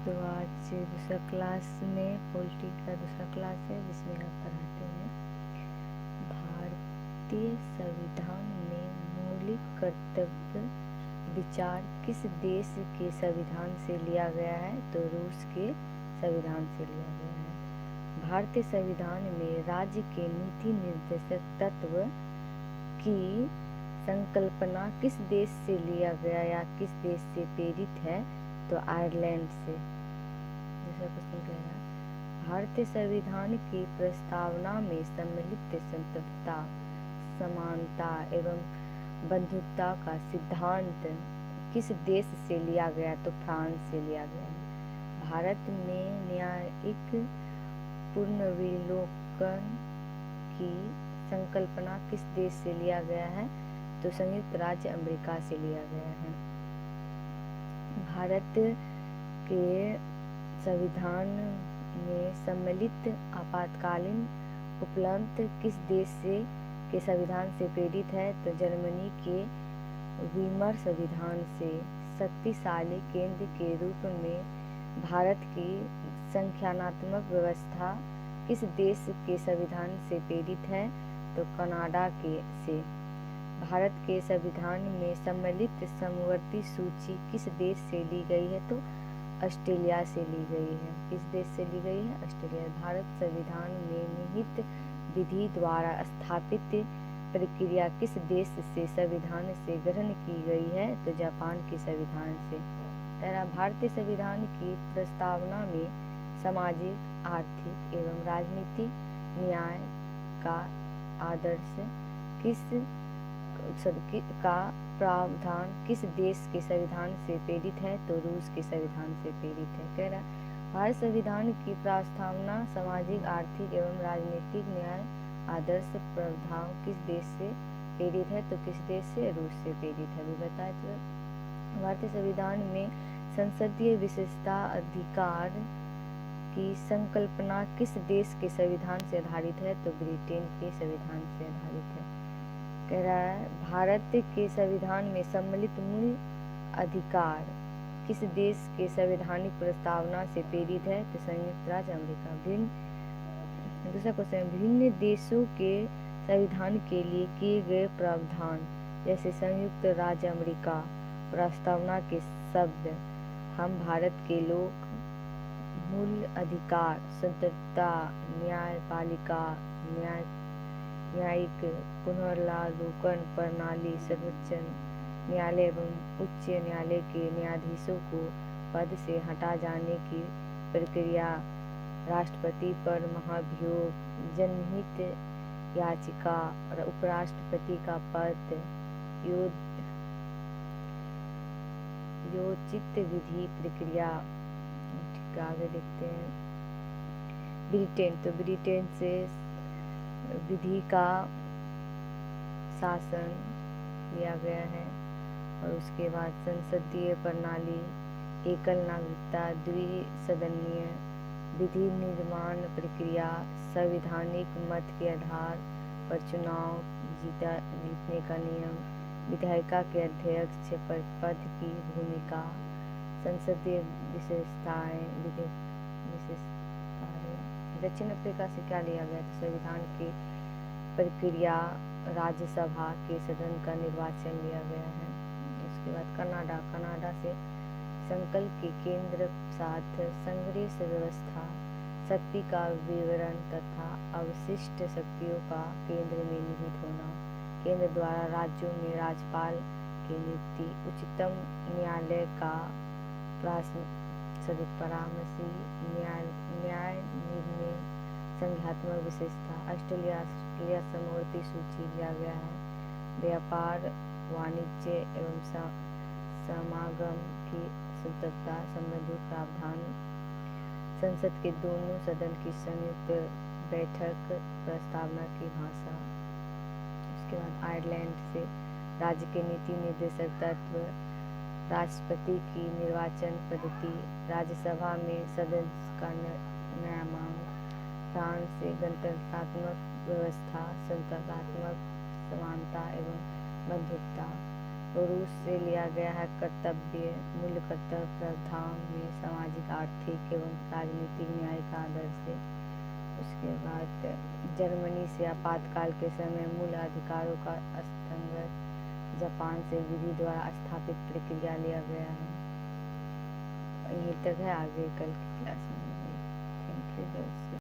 तो आज दूसरा क्लास में पॉलिटी का दूसरा क्लास है जिसमें हम पढ़ाते हैं भारतीय संविधान में मौलिक कर्तव्य विचार किस देश के संविधान से लिया गया है। तो रूस के संविधान से लिया गया है। भारतीय संविधान में राज्य के नीति निर्देशक तत्व की संकल्पना किस देश से लिया गया या किस देश से प्रेरित है। तो आयरलैंड से। दूसरा क्वेश्चन कह रहा है भारतीय संविधान की प्रस्तावना में सम्मिलित स्वतंत्रता, समानता एवं बंधुत्व का सिद्धांत किस देश से लिया गया। तो फ्रांस से लिया गया है। भारत में न्यायिक पुनर्विलोकन की संकल्पना किस देश से लिया गया है। तो संयुक्त राज्य अमेरिका से लिया गया है। भारत के संविधान में सम्मिलित आपातकालीन उपलब्ध किस देश से के संविधान से प्रेरित है। तो जर्मनी के वीमर संविधान से। शक्तिशाली केंद्र के रूप में भारत की संख्यानात्मक व्यवस्था किस देश के संविधान से प्रेरित है। तो कनाडा के से। भारत के संविधान में सम्मिलित समवर्ती सूची किस देश से ली गई है। तो ऑस्ट्रेलिया से ली गई है। किस देश से ली गई है। ऑस्ट्रेलिया। भारत संविधान में निहित विधि द्वारा स्थापित प्रक्रिया किस देश से संविधान से ग्रहण की गई है। तो जापान के संविधान से। भारतीय संविधान की प्रस्तावना में सामाजिक, आर्थिक एवं राजनीतिक न्याय का आदर्श का प्रावधान किस देश के संविधान से प्रेरित है। तो रूस के संविधान से प्रेरित है। कह रहा भारत संविधान की प्रस्तावना सामाजिक, आर्थिक एवं राजनीतिक न्याय आदर्श प्रावधान किस देश से प्रेरित है। तो किस देश से। रूस से प्रेरित है। अभी बताए तो भारतीय संविधान में संसदीय विशेषता अधिकार की संकल्पना किस देश के संविधान से आधारित है। तो ब्रिटेन के संविधान से आधारित है। कह रहा है भारत के संविधान में सम्मिलित मूल अधिकार किस देश के संवैधानिक प्रस्तावना से प्रेरित है। तो संयुक्त राज्य अमेरिका। दूसरा क्वेश्चन भिन्न देशों के संविधान के लिए किए गए प्रावधान जैसे संयुक्त राज्य अमेरिका प्रस्तावना के शब्द हम भारत के लोग, मूल अधिकार, स्वतंत्रता, न्यायपालिका, न्यायिक पुनर्विलोकन प्रणाली, सर्वोच्च न्यायालय एवं उच्च न्यायालय के न्यायाधीशों को पद से हटा जाने की प्रक्रिया, राष्ट्रपति पर महाभियोग, जनहित याचिका, उपराष्ट्रपति का पद, योजित विधि प्रक्रिया। ठीक है, आगे देखते हैं ब्रिटेन। तो ब्रिटेन से विधि का शासन लिया गया है। और उसके बाद संसदीय प्रणाली, एकल नागरिकता, द्विसदनीय विधि निर्माण प्रक्रिया, संवैधानिक मत के आधार पर चुनाव जीतने का नियम, विधायिका के अध्यक्ष पर पद की भूमिका, संसदीय विशेषताएं। दक्षिण अफ्रीका से क्या लिया गया। तो संविधान की प्रक्रिया, राज्यसभा के सदन का निर्वाचन लिया गया है। उसके बाद कनाडा से संकल्प के केंद्र साथ संघर्ष व्यवस्था, शक्ति का विवरण तथा अवशिष्ट शक्तियों का केंद्र में निहित होना, केंद्र द्वारा राज्यों में राज्यपाल की नियुक्ति, उच्चतम न्यायालय का परामर्शी न्याय निर्णय, संघात्मक विशेषता। ऑस्ट्रेलिया समवर्ती सूची लिया गया है। व्यापार, वाणिज्य एवं समागम की स्वतंत्रता संबंधी प्रावधान, संसद के दोनों सदन की संयुक्त बैठक, प्रस्तावना की भाषा। उसके बाद आयरलैंड से राज्य के नीति निर्देशक तत्व, राष्ट्रपति की निर्वाचन पद्धति, राज्यसभा में सदस्य का नामांकन। फ्रांस से गणतंत्रात्मक व्यवस्था, स्वतंत्रात्मक समानता एवं बंधुत्व। रूस से लिया गया है कर्तव्य, मूल्य कर्तव्य प्रावधान में सामाजिक, आर्थिक एवं राजनीतिक न्याय का आदर्श है। उसके बाद जर्मनी से आपातकाल के समय मूल अधिकारों का स्थगन, जापान से विधि द्वारा स्थापित प्रक्रिया लिया गया है। यहीं तक है, आगे कल की क्लास में। थैंक यू दोस्तों।